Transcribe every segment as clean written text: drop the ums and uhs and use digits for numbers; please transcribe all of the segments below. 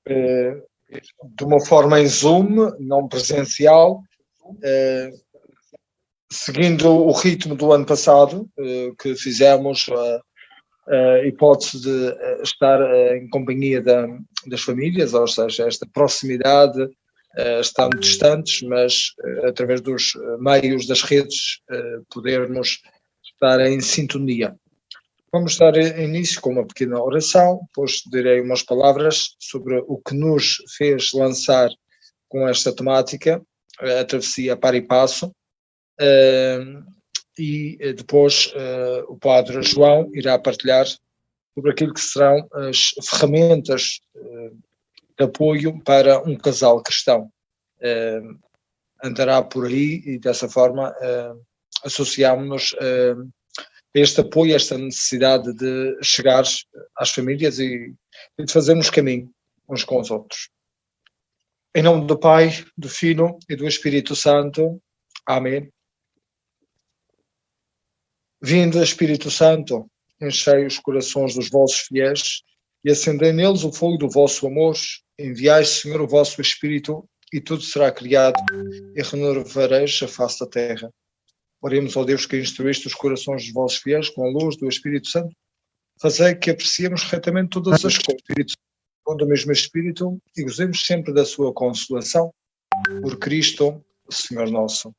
de uma forma em Zoom, não presencial, seguindo o ritmo do ano passado, que fizemos a hipótese de estar em companhia das famílias, ou seja, esta proximidade, estando distantes, mas através dos meios das redes podermos estar em sintonia. Vamos dar início com uma pequena oração, depois direi umas palavras sobre o que nos fez lançar com esta temática, a travessia par e passo, e depois o Padre João irá partilhar sobre aquilo que serão as ferramentas de apoio para um casal cristão. Andará por aí e dessa forma associámos-nos este apoio, esta necessidade de chegar às famílias e de fazermos caminho uns com os outros. Em nome do Pai, do Filho e do Espírito Santo. Amém. Vinde, Espírito Santo, enchei os corações dos vossos fiéis e acendei neles o fogo do vosso amor. Enviai, Senhor, o vosso Espírito e tudo será criado e renovareis a face da terra. Oremos ao Deus que instruíste os corações dos vossos fiéis com a luz do Espírito Santo. Fazei que apreciemos retamente todas as coisas do mesmo Espírito e gozemos sempre da sua consolação. Por Cristo, Senhor nosso.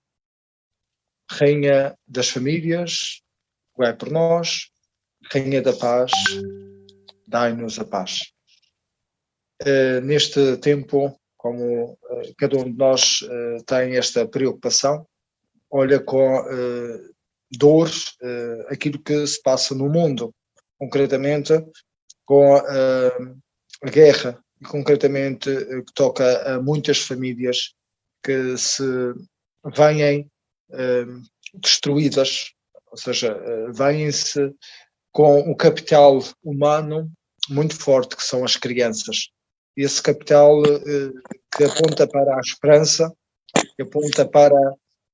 Rainha das famílias, rogai por nós. Rainha da paz, dai-nos a paz. Neste tempo, como cada um de nós tem esta preocupação, olha com dor aquilo que se passa no mundo, concretamente com a guerra, e concretamente que toca a muitas famílias que se vêm destruídas, ou seja, vêm-se com o capital humano muito forte, que são as crianças. Esse capital que aponta para a esperança, que aponta para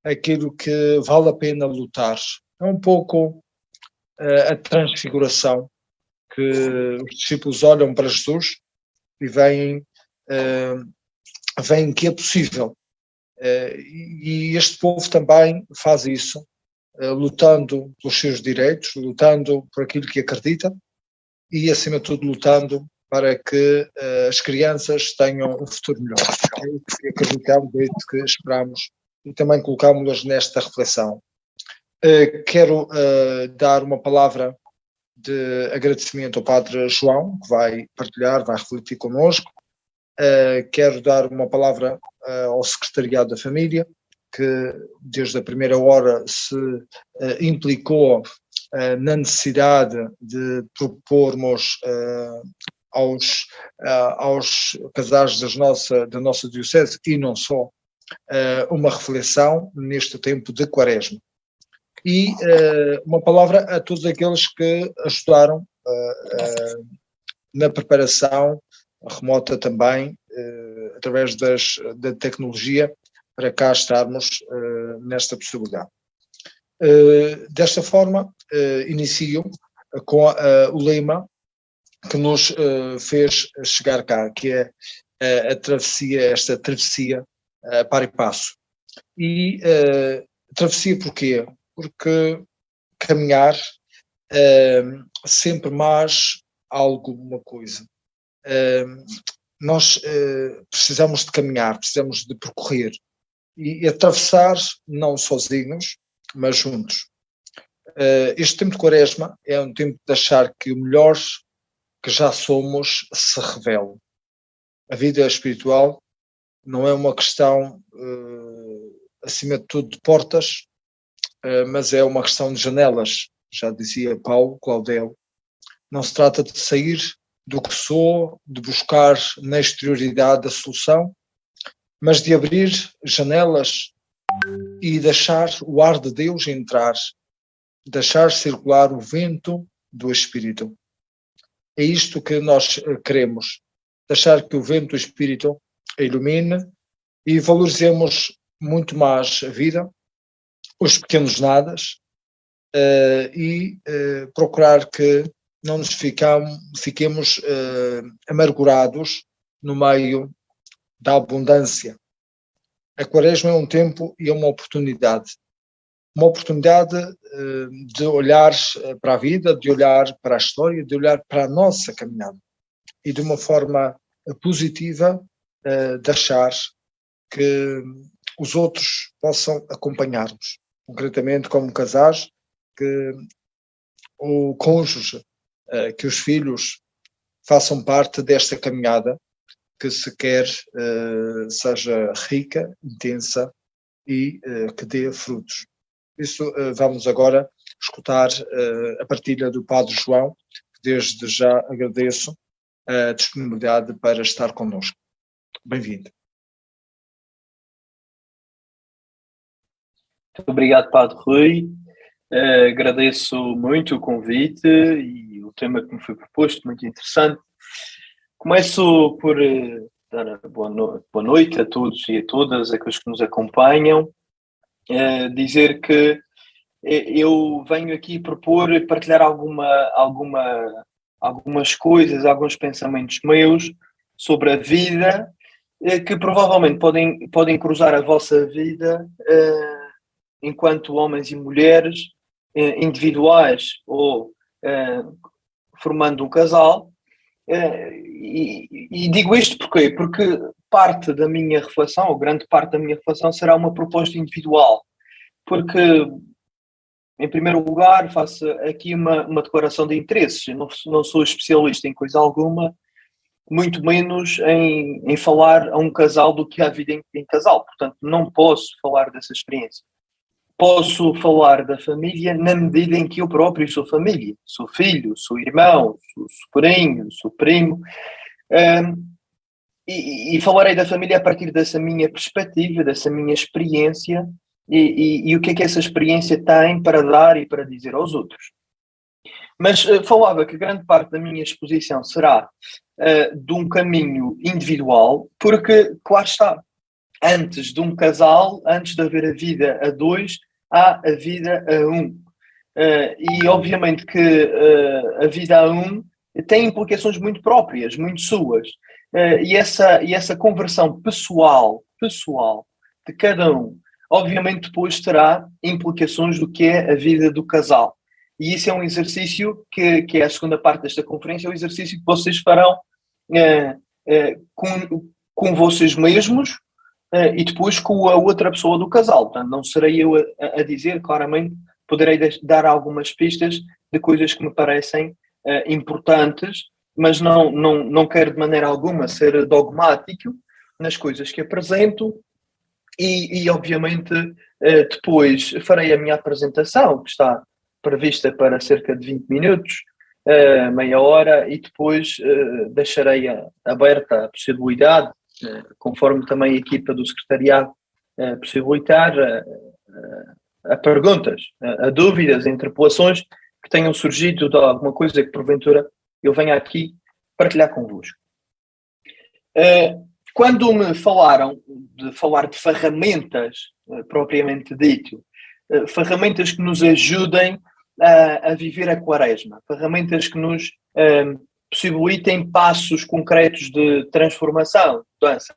aquilo que vale a pena lutar. É um pouco a transfiguração que os discípulos olham para Jesus e veem que é possível. E este povo também faz isso, lutando pelos seus direitos, lutando por aquilo que acredita e, acima de tudo, lutando para que as crianças tenham um futuro melhor. É isso que acreditamos, é isso que esperamos e também colocámos-las nesta reflexão. Quero dar uma palavra de agradecimento ao Padre João, que vai partilhar, vai refletir connosco. Quero dar uma palavra ao Secretariado da Família, que desde a primeira hora se implicou na necessidade de propormos aos casais da nossa diocese, e não só, uma reflexão neste tempo de Quaresma. E uma palavra a todos aqueles que ajudaram na preparação remota também, através da tecnologia, para cá estarmos nesta possibilidade. Desta forma, inicio com o lema que nos fez chegar cá, que é esta travessia par e passo. E travessia porquê? Porque caminhar sempre mais alguma coisa. Nós precisamos de caminhar, precisamos de percorrer e atravessar, não sozinhos, mas juntos. Este tempo de Quaresma é um tempo de achar que o melhor que já somos se revela. A vida espiritual não é uma questão, acima de tudo, de portas, mas é uma questão de janelas, já dizia Paulo Claudel. Não se trata de sair do que sou, de buscar na exterioridade a solução, mas de abrir janelas e deixar o ar de Deus entrar, deixar circular o vento do Espírito. É isto que nós queremos, deixar que o vento do Espírito a ilumine e valorizemos muito mais a vida, os pequenos nadas, e procurar que não nos fiquemos amargurados no meio da abundância. A Quaresma é um tempo e é uma oportunidade. Uma oportunidade de olhar para a vida, de olhar para a história, de olhar para a nossa caminhada. E de uma forma positiva, de achar que os outros possam acompanhar-nos. Concretamente, como casais, que o cônjuge, que os filhos façam parte desta caminhada que se quer seja rica, intensa e que dê frutos. Isso vamos agora escutar a partilha do Padre João, que desde já agradeço a disponibilidade para estar connosco. Bem-vindo. Muito obrigado, Padre Rui. Agradeço muito o convite e o tema que me foi proposto, muito interessante. Começo por dar boa noite a todos e a todas, aqueles que nos acompanham. Dizer que eu venho aqui propor e partilhar algumas coisas, alguns pensamentos meus sobre a vida, que provavelmente podem cruzar a vossa vida enquanto homens e mulheres, individuais ou formando um casal. E digo isto porquê? Porque parte da minha reflexão, ou grande parte da minha reflexão, será uma proposta individual. Porque, em primeiro lugar, faço aqui uma declaração de interesses. Eu não sou especialista em coisa alguma, muito menos em falar a um casal do que a vida em casal. Portanto, não posso falar dessa experiência. Posso falar da família na medida em que eu próprio sou família. Sou filho, sou irmão, sou sobrinho, sou primo. E falarei da família a partir dessa minha perspectiva, dessa minha experiência e o que é que essa experiência tem para dar e para dizer aos outros. Mas falava que grande parte da minha exposição será de um caminho individual, porque, claro está, antes de um casal, antes de haver a vida a dois, há a vida a um. E obviamente que a vida a um tem implicações muito próprias, muito suas. E essa conversão pessoal de cada um, obviamente depois terá implicações do que é a vida do casal. E isso é um exercício que é a segunda parte desta conferência, é um exercício que vocês farão com vocês mesmos, e depois com a outra pessoa do casal. Portanto, não serei eu a dizer, claramente, poderei dar algumas pistas de coisas que me parecem importantes, mas não quero de maneira alguma ser dogmático nas coisas que apresento e obviamente, depois farei a minha apresentação, que está prevista para cerca de 20 minutos, meia hora, e depois deixarei aberta a possibilidade, conforme também a equipa do secretariado possibilitar, a perguntas, a dúvidas, a interpelações que tenham surgido de alguma coisa que porventura eu venha aqui partilhar convosco. Quando me falaram de falar de ferramentas, propriamente dito, ferramentas que nos ajudem a viver a Quaresma, ferramentas que nos possibilitem passos concretos de transformação, mudança.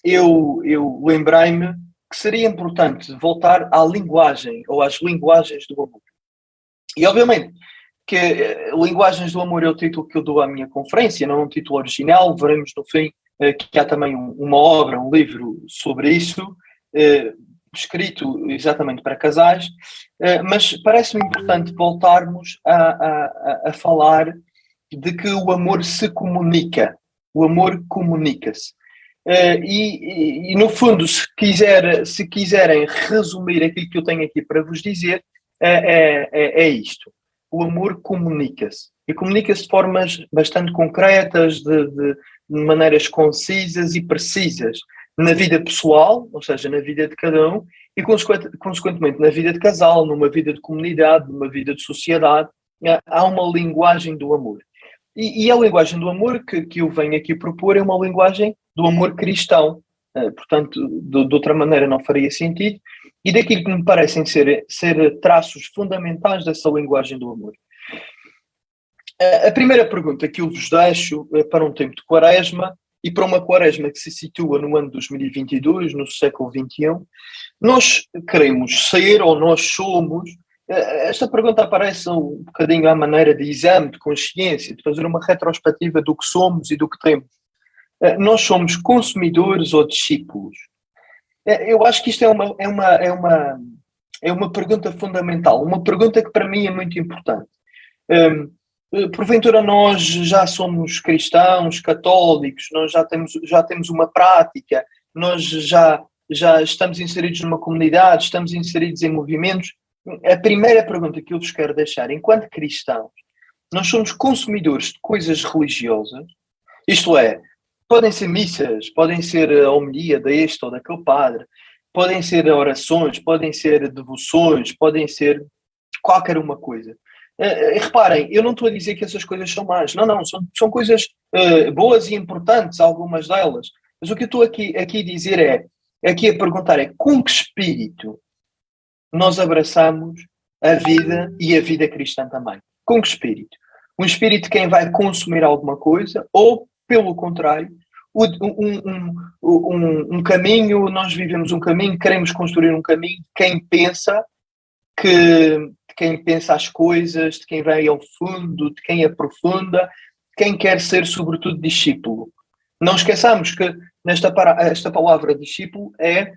Eu lembrei-me que seria importante voltar à linguagem, ou às linguagens do amor. E obviamente que Linguagens do Amor é o título que eu dou à minha conferência, não é um título original, veremos no fim que há também uma obra, um livro sobre isso, escrito exatamente para casais, mas parece-me importante voltarmos a falar de que o amor se comunica, o amor comunica-se. E no fundo, se quiserem resumir aquilo que eu tenho aqui para vos dizer, é isto. O amor comunica-se. E comunica-se de formas bastante concretas, de maneiras concisas e precisas, na vida pessoal, ou seja, na vida de cada um, e consequentemente na vida de casal, numa vida de comunidade, numa vida de sociedade. Há uma linguagem do amor. E a linguagem do amor que eu venho aqui propor é uma linguagem do amor cristão. Portanto, de outra maneira não faria sentido. E daquilo que me parecem ser traços fundamentais dessa linguagem do amor. A primeira pergunta que eu vos deixo para um tempo de quaresma e para uma quaresma que se situa no ano 2022, no século XXI, nós queremos ser ou nós somos. Esta pergunta aparece um bocadinho à maneira de exame de consciência, de fazer uma retrospectiva do que somos e do que temos. Nós somos consumidores ou discípulos? Eu acho que isto é uma pergunta fundamental, uma pergunta que para mim é muito importante. Porventura nós já somos cristãos, católicos, nós já temos uma prática, nós já estamos inseridos numa comunidade, estamos inseridos em movimentos. A primeira pergunta que eu vos quero deixar, enquanto cristãos, nós somos consumidores de coisas religiosas, isto é, podem ser missas, podem ser a homilia deste ou daquele padre, podem ser orações, podem ser devoções, podem ser qualquer uma coisa. Reparem, eu não estou a dizer que essas coisas são más. Não, são coisas boas e importantes, algumas delas. Mas o que eu estou aqui a dizer aqui a perguntar é com que espírito nós abraçamos a vida e a vida cristã também? Com que espírito? Um espírito de quem vai consumir alguma coisa ou, pelo contrário, um caminho, nós vivemos um caminho, queremos construir um caminho de quem pensa de quem pensa as coisas, de quem vai ao fundo, de quem aprofunda, de quem quer ser, sobretudo, discípulo. Não esqueçamos que esta palavra discípulo é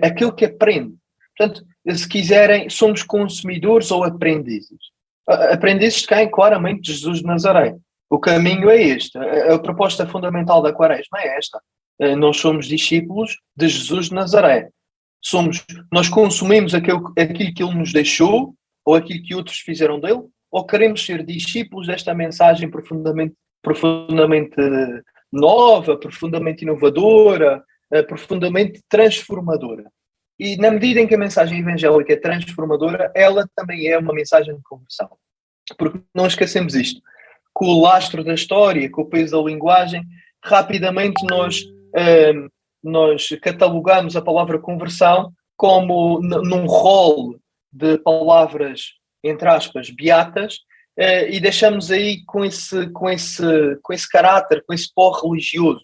aquilo que aprende. Portanto, se quiserem, somos consumidores ou aprendizes. Aprendizes de quem? Claramente, de Jesus de Nazaré. O caminho é este. A proposta fundamental da quaresma é esta. Nós somos discípulos de Jesus de Nazaré. Nós consumimos aquilo que ele nos deixou, ou aquilo que outros fizeram dele, ou queremos ser discípulos desta mensagem profundamente nova, profundamente inovadora, profundamente transformadora. E na medida em que a mensagem evangélica é transformadora, ela também é uma mensagem de conversão. Porque não esquecemos isto. Com o lastro da história, com o peso da linguagem, rapidamente nós catalogamos a palavra conversão como num rol de palavras, entre aspas, beatas, e deixamos aí com esse caráter, com esse pó religioso.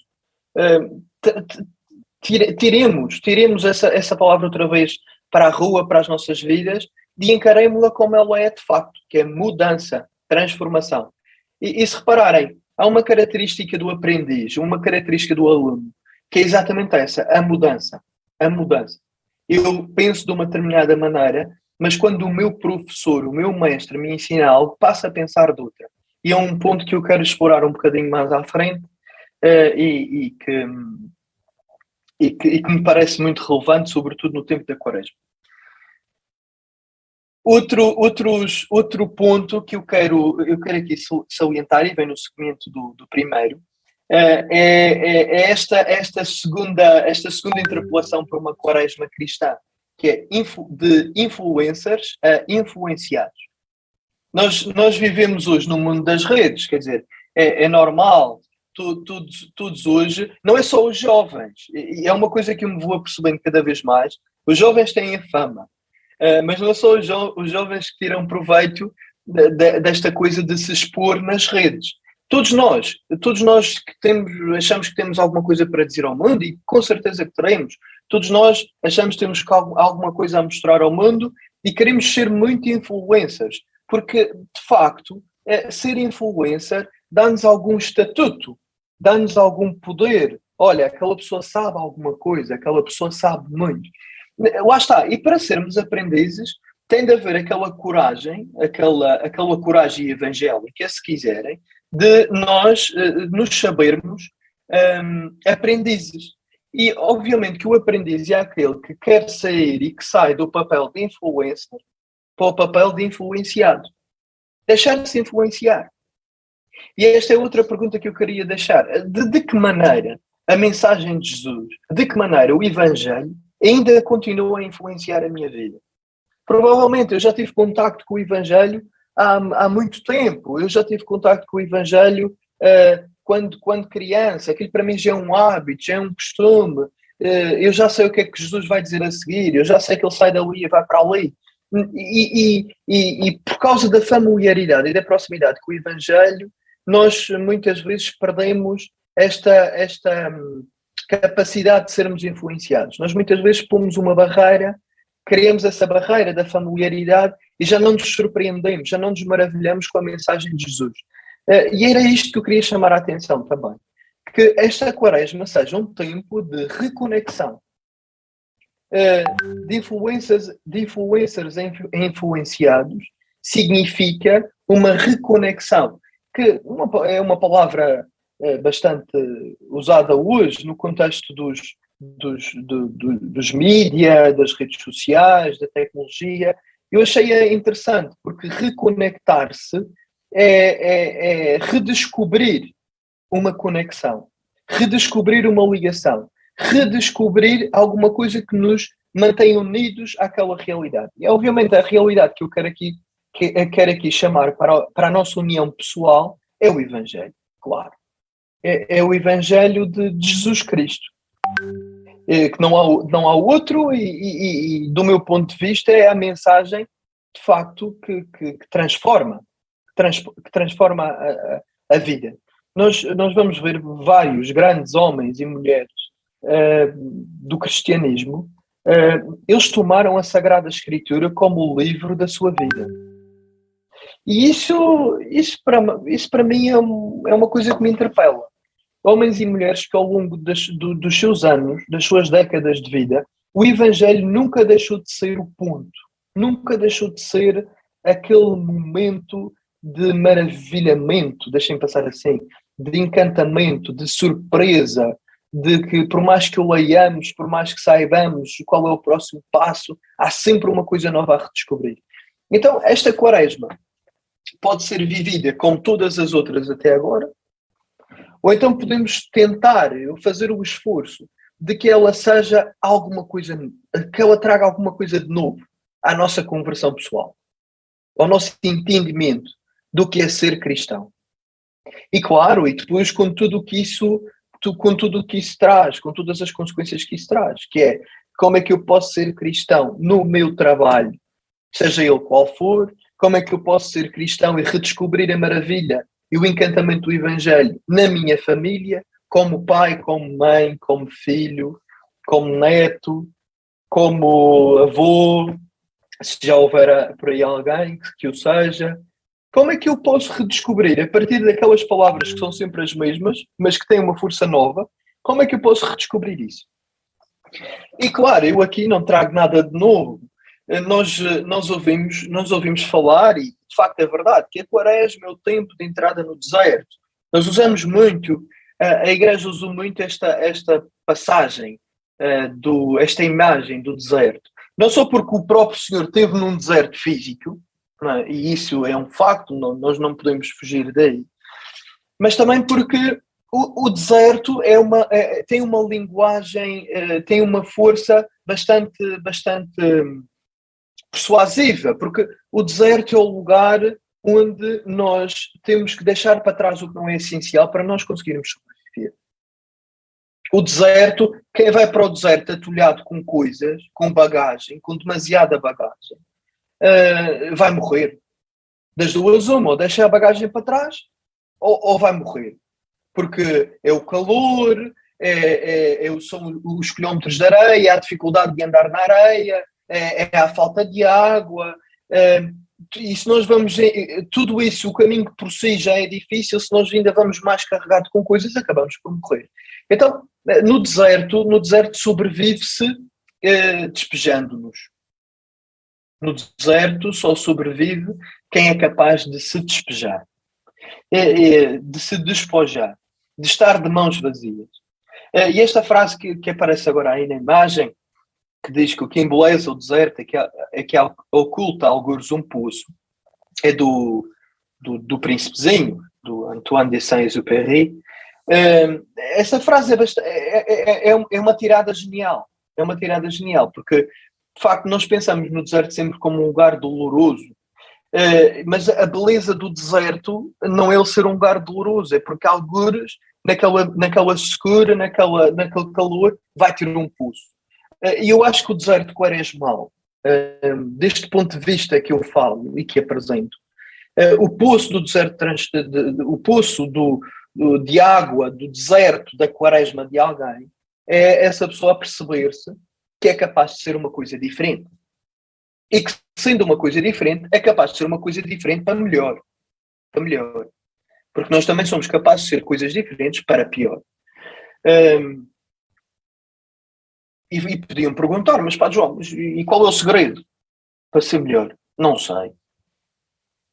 Tiremos essa palavra outra vez para a rua, para as nossas vidas, e encaremos-la como ela é de facto, que é mudança, transformação. E se repararem, há uma característica do aprendiz, uma característica do aluno, que é exatamente essa, a mudança. A mudança. Eu penso de uma determinada maneira, mas quando o meu professor, o meu mestre me ensina algo, passo a pensar de outra. E é um ponto que eu quero explorar um bocadinho mais à frente e que me parece muito relevante, sobretudo no tempo da quaresma. Outro ponto que eu quero aqui salientar, e vem no segmento do primeiro, é esta segunda interpelação para uma quaresma cristã, que é de influencers a influenciados. Nós vivemos hoje no mundo das redes, quer dizer, é normal, todos hoje, não é só os jovens, e é uma coisa que eu me vou apercebendo cada vez mais, os jovens têm a fama, mas não são os jovens que tiram proveito desta coisa de se expor nas redes. Todos nós que achamos que temos alguma coisa para dizer ao mundo, e com certeza que teremos. Todos nós achamos que temos alguma coisa a mostrar ao mundo e queremos ser muito influencers, porque, de facto, ser influencer dá-nos algum estatuto, dá-nos algum poder. Olha, aquela pessoa sabe alguma coisa, aquela pessoa sabe muito. Lá está, e para sermos aprendizes tem de haver aquela coragem, aquela coragem evangélica, se quiserem, de nós nos sabermos aprendizes. E obviamente que o aprendiz é aquele que quer sair e que sai do papel de influencer para o papel de influenciado. Deixar-se influenciar. E esta é outra pergunta que eu queria deixar. De que maneira a mensagem de Jesus, de que maneira o Evangelho ainda continua a influenciar a minha vida? Provavelmente eu já tive contacto com o Evangelho há muito tempo. Eu já tive contacto com o Evangelho quando criança. Aquilo para mim já é um hábito, já é um costume. Eu já sei o que é que Jesus vai dizer a seguir. Eu já sei que ele sai dali e vai para ali. E por causa da familiaridade e da proximidade com o Evangelho, nós muitas vezes perdemos esta capacidade de sermos influenciados. Nós muitas vezes pomos uma barreira, criamos essa barreira da familiaridade e já não nos surpreendemos, já não nos maravilhamos com a mensagem de Jesus. E era isto que eu queria chamar a atenção também. Que esta quaresma seja um tempo de reconexão. De influencers influenciados significa uma reconexão, que é uma palavra bastante usada hoje no contexto dos mídia, das redes sociais, da tecnologia. Eu achei interessante, porque reconectar-se é redescobrir uma conexão, redescobrir uma ligação, redescobrir alguma coisa que nos mantém unidos àquela realidade. E obviamente a realidade que eu quero aqui chamar para a nossa união pessoal é o Evangelho, claro. É o Evangelho de Jesus Cristo. Que não há outro e do meu ponto de vista é a mensagem de facto que transforma a vida. Nós vamos ver vários grandes homens e mulheres do cristianismo, eles tomaram a Sagrada Escritura como o livro da sua vida. E isso para mim é uma coisa que me interpela. Homens e mulheres que ao longo dos seus anos, das suas décadas de vida, o Evangelho nunca deixou de ser o ponto, nunca deixou de ser aquele momento de maravilhamento, deixem passar assim, de encantamento, de surpresa, de que por mais que o leiamos, por mais que saibamos qual é o próximo passo, há sempre uma coisa nova a redescobrir. Então, esta quaresma pode ser vivida como todas as outras até agora, ou então podemos tentar fazer o esforço de que ela seja alguma coisa, que ela traga alguma coisa de novo à nossa conversão pessoal, ao nosso entendimento do que é ser cristão. E claro, e depois com tudo o que isso traz, com todas as consequências que isso traz, que é como é que eu posso ser cristão no meu trabalho, seja ele qual for, como é que eu posso ser cristão e redescobrir a maravilha e o encantamento do Evangelho na minha família, como pai, como mãe, como filho, como neto, como avô, se já houver por aí alguém que o seja. Como é que eu posso redescobrir, a partir daquelas palavras que são sempre as mesmas, mas que têm uma força nova, como é que eu posso redescobrir isso? E claro, eu aqui não trago nada de novo. Nós ouvimos falar, e de facto é verdade, que a quaresma é o tempo de entrada no deserto. Nós usamos muito, a Igreja usou muito esta passagem, esta imagem do deserto. Não só porque o próprio Senhor esteve num deserto físico, e isso é um facto, nós não podemos fugir daí, mas também porque o deserto tem uma linguagem, tem uma força bastante persuasiva, porque o deserto é o lugar onde nós temos que deixar para trás o que não é essencial para nós conseguirmos sobreviver. O deserto, quem vai para o deserto atulhado com coisas, com bagagem, com demasiada bagagem, vai morrer. Das duas uma, ou deixa a bagagem para trás ou vai morrer, porque é o calor, são os quilómetros de areia, a dificuldade de andar na areia, é a falta de água, e se nós vamos, tudo isso, o caminho por si já é difícil, se nós ainda vamos mais carregados com coisas, acabamos por morrer. Então, no deserto sobrevive-se despejando-nos. No deserto só sobrevive quem é capaz de se despejar, de se despojar, de estar de mãos vazias. E esta frase que aparece agora aí na imagem, que diz que o que embeleza o deserto é que oculta algures um poço, é do Príncipezinho, do Antoine de Saint-Exupéry. Essa frase é uma tirada genial. É uma tirada genial, porque de facto nós pensamos no deserto sempre como um lugar doloroso, mas a beleza do deserto não é ele ser um lugar doloroso, é porque algures naquela secura, naquele calor, vai ter um poço. E eu acho que o deserto quaresmal deste ponto de vista que eu falo e que apresento, o poço do deserto, o poço de água do deserto da quaresma de alguém, é essa pessoa perceber-se que é capaz de ser uma coisa diferente. E que, sendo uma coisa diferente, é capaz de ser uma coisa diferente para melhor. Para melhor. Porque nós também somos capazes de ser coisas diferentes para pior. E podiam perguntar, mas pá, João, e qual é o segredo para ser melhor? Não sei.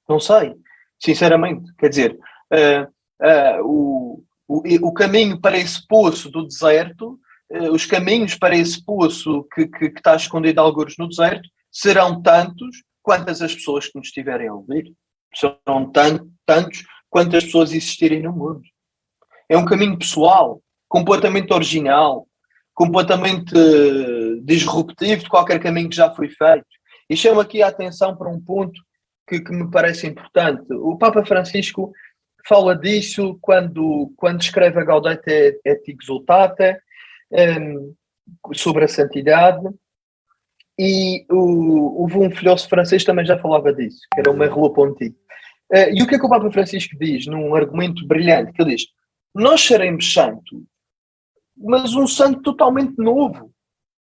Não sei. Sinceramente. Quer dizer, o caminho para esse poço do deserto, os caminhos para esse poço que está escondido algures no deserto, serão tantos quantas as pessoas que nos estiverem a ouvir. Serão tantos quantas pessoas existirem no mundo. É um caminho pessoal, completamente original, completamente disruptivo de qualquer caminho que já foi feito. E chamo aqui a atenção para um ponto que me parece importante. O Papa Francisco fala disso quando escreve a Gaudete et Exsultate, sobre a santidade, e um filósofo francês também já falava disso, que era o Merleau-Ponty. E o que é que o Papa Francisco diz num argumento brilhante? Que ele diz, nós seremos santos, mas um santo totalmente novo.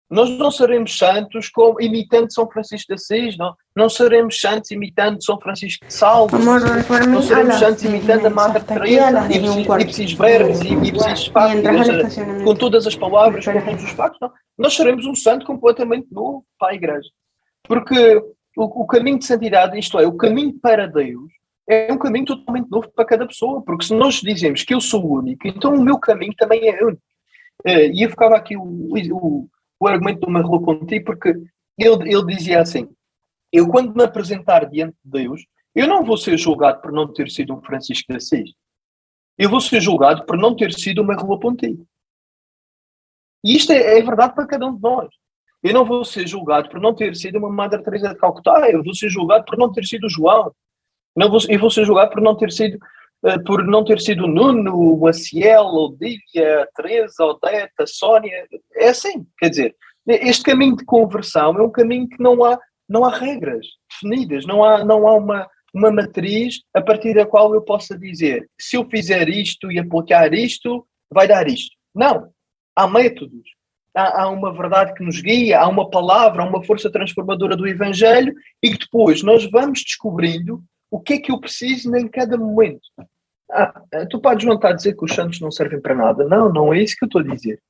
Nós não seremos santos imitando São Francisco de Assis, não seremos santos imitando São Francisco de Sales, não seremos santos imitando a Madre Teresa, ipsis verbis e ipsis facti, com todas as palavras, com todos os factos. Não. Nós seremos um santo completamente novo para a Igreja. Porque o caminho de santidade, isto é, o caminho para Deus, é um caminho totalmente novo para cada pessoa. Porque se nós dizemos que eu sou único, então o meu caminho também é único. E eu ficava aqui o argumento do Merleau-Ponty, porque ele dizia assim, eu quando me apresentar diante de Deus, eu não vou ser julgado por não ter sido um Francisco de Assis. Eu vou ser julgado por não ter sido um Merleau-Ponty. E isto é verdade para cada um de nós. Eu não vou ser julgado por não ter sido uma Madre Teresa de Calcutá, eu vou ser julgado por não ter sido João. Eu vou ser julgado por não ter sido Nuno, Maciel, Odília, Teresa, Odete, Sónia. É assim, quer dizer, este caminho de conversão é um caminho que não há regras definidas, não há uma matriz a partir da qual eu possa dizer, se eu fizer isto e aplicar isto, vai dar isto. Não, há métodos, há uma verdade que nos guia, há uma palavra, há uma força transformadora do Evangelho, e que depois nós vamos descobrindo o que é que eu preciso em cada momento. Tu podes não estar a dizer que os santos não servem para nada. Não é isso que eu estou a dizer.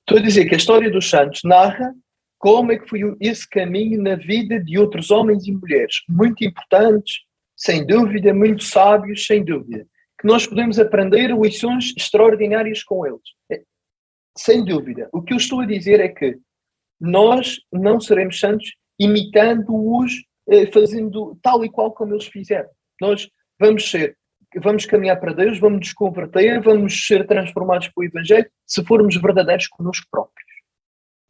Estou a dizer que a história dos santos narra como é que foi esse caminho na vida de outros homens e mulheres, muito importantes, sem dúvida, muito sábios, sem dúvida, que nós podemos aprender lições extraordinárias com eles. Sem dúvida. O que eu estou a dizer é que nós não seremos santos imitando-os, fazendo tal e qual como eles fizeram. Nós vamos caminhar para Deus, vamos nos converter, vamos ser transformados pelo Evangelho se formos verdadeiros connosco próprios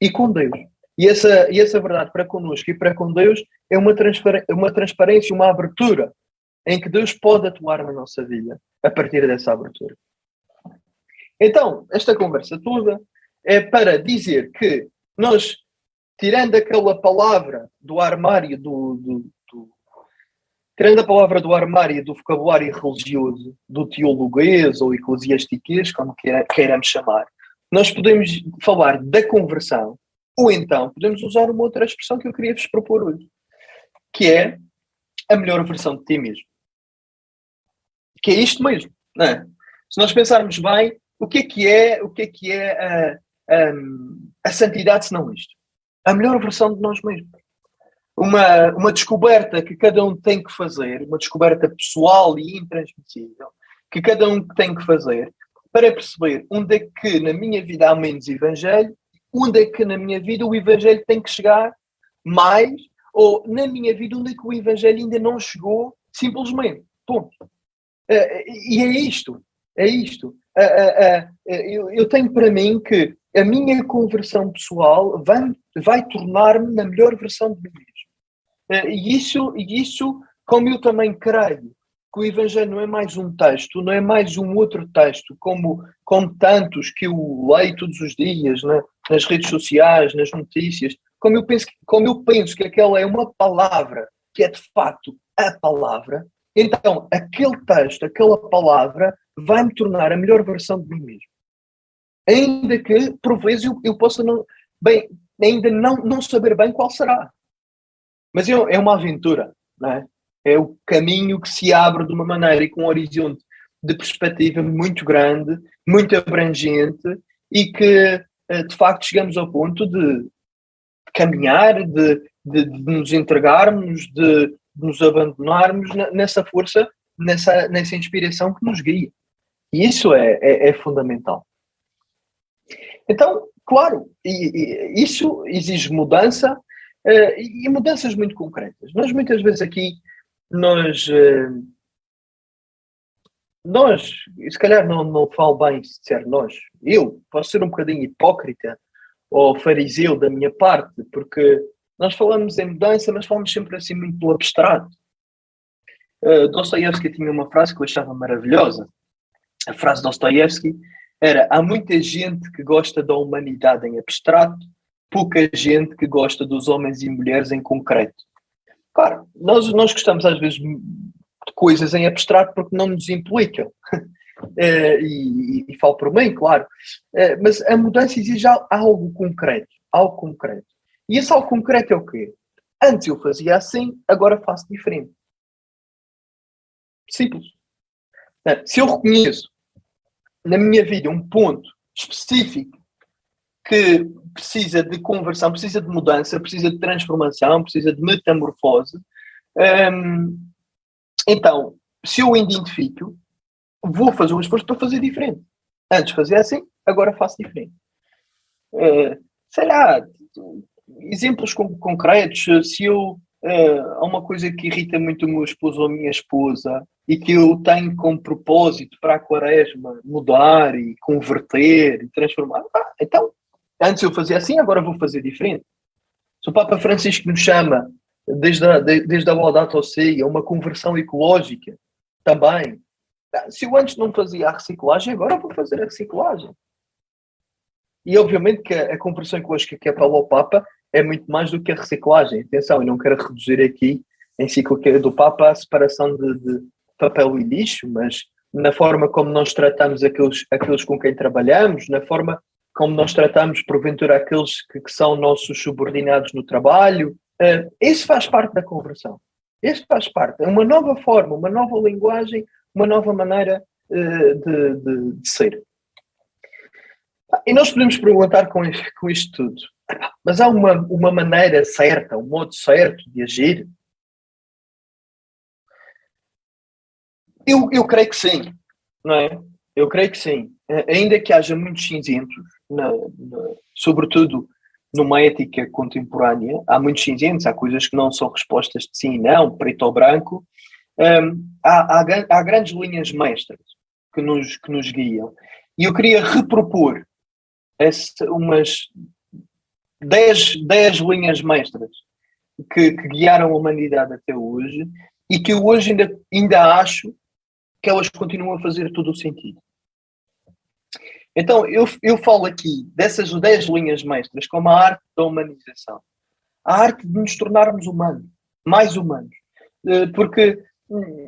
e com Deus. E essa verdade para connosco e para com Deus é uma transparência, uma abertura em que Deus pode atuar na nossa vida a partir dessa abertura. Então, esta conversa toda é para dizer que nós, tirando aquela palavra do armário tirando a palavra do armário do vocabulário religioso, do teologuês ou eclesiastiquês, como queiramos chamar, nós podemos falar da conversão, ou então podemos usar uma outra expressão que eu queria vos propor hoje, que é a melhor versão de ti mesmo. Que é isto mesmo, não é? Se nós pensarmos bem, o que é a santidade se não isto? A melhor versão de nós mesmos. Uma descoberta que cada um tem que fazer, uma descoberta pessoal e intransmissível, que cada um tem que fazer para perceber onde é que na minha vida há menos Evangelho, onde é que na minha vida o Evangelho tem que chegar mais, ou na minha vida onde é que o Evangelho ainda não chegou, simplesmente. Ponto. E é isto. Eu tenho para mim que a minha conversão pessoal vai tornar-me na melhor versão de mim mesmo. E isso, como eu também creio que o Evangelho não é mais um texto, não é mais um outro texto, como tantos que eu leio todos os dias, nas redes sociais, nas notícias, como eu penso que aquela é uma palavra que é de facto a palavra, então aquele texto, aquela palavra vai-me tornar a melhor versão de mim mesmo. Ainda que, por vezes, eu possa ainda não saber bem qual será. Mas é uma aventura, não é? É o caminho que se abre de uma maneira e com um horizonte de perspectiva muito grande, muito abrangente e que, de facto, chegamos ao ponto de caminhar, de nos entregarmos, de nos abandonarmos nessa força, nessa inspiração que nos guia. E isso é fundamental. Então, claro, isso exige mudança e mudanças muito concretas. Nós muitas vezes aqui, nós se calhar não falo bem se disser nós, eu posso ser um bocadinho hipócrita ou fariseu da minha parte, porque nós falamos em mudança, mas falamos sempre assim muito pelo abstrato. Dostoiévski tinha uma frase que eu achava maravilhosa. A frase de Dostoiévski era: há muita gente que gosta da humanidade em abstrato, pouca gente que gosta dos homens e mulheres em concreto. Claro, nós gostamos às vezes de coisas em abstrato porque não nos implicam. E falo por mim, claro. Mas a mudança exige algo concreto. Algo concreto. E esse algo concreto é o quê? Antes eu fazia assim, agora faço diferente. Simples. Se eu reconheço na minha vida um ponto específico que precisa de conversão, precisa de mudança, precisa de transformação, precisa de metamorfose, então, se eu o identifico, vou fazer um esforço para fazer diferente. Antes fazia assim, agora faço diferente. Sei lá, exemplos concretos. Se eu há uma coisa que irrita muito o meu esposo ou a minha esposa e que eu tenho como propósito para a Quaresma mudar e converter e transformar, então, antes eu fazia assim, agora vou fazer diferente. Se o Papa Francisco nos chama, desde a Laudato Si, a uma conversão ecológica, também. Se eu antes não fazia a reciclagem, agora vou fazer a reciclagem. E obviamente que a conversão ecológica que é para o Papa é muito mais do que a reciclagem. Atenção, eu não quero reduzir aqui a encíclica do Papa a separação de papel e lixo, mas na forma como nós tratamos aqueles com quem trabalhamos, na forma como nós tratamos, porventura, aqueles que são nossos subordinados no trabalho. Isso faz parte da conversão. Isso faz parte. É uma nova forma, uma nova linguagem, uma nova maneira de ser. E nós podemos perguntar com isto tudo, mas há uma maneira certa, um modo certo de agir? Eu creio que sim, não é? Eu creio que sim. Ainda que haja muitos cinzentos, sobretudo numa ética contemporânea, há muitos cinzentos, há coisas que não são respostas de sim e não, preto ou branco. Há grandes linhas mestras que nos guiam. E eu queria repropor umas 10 linhas mestras que guiaram a humanidade até hoje e que eu hoje ainda acho que elas continuam a fazer todo o sentido. Então, eu falo aqui dessas 10 linhas mestras como a arte da humanização. A arte de nos tornarmos humanos, mais humanos. Porque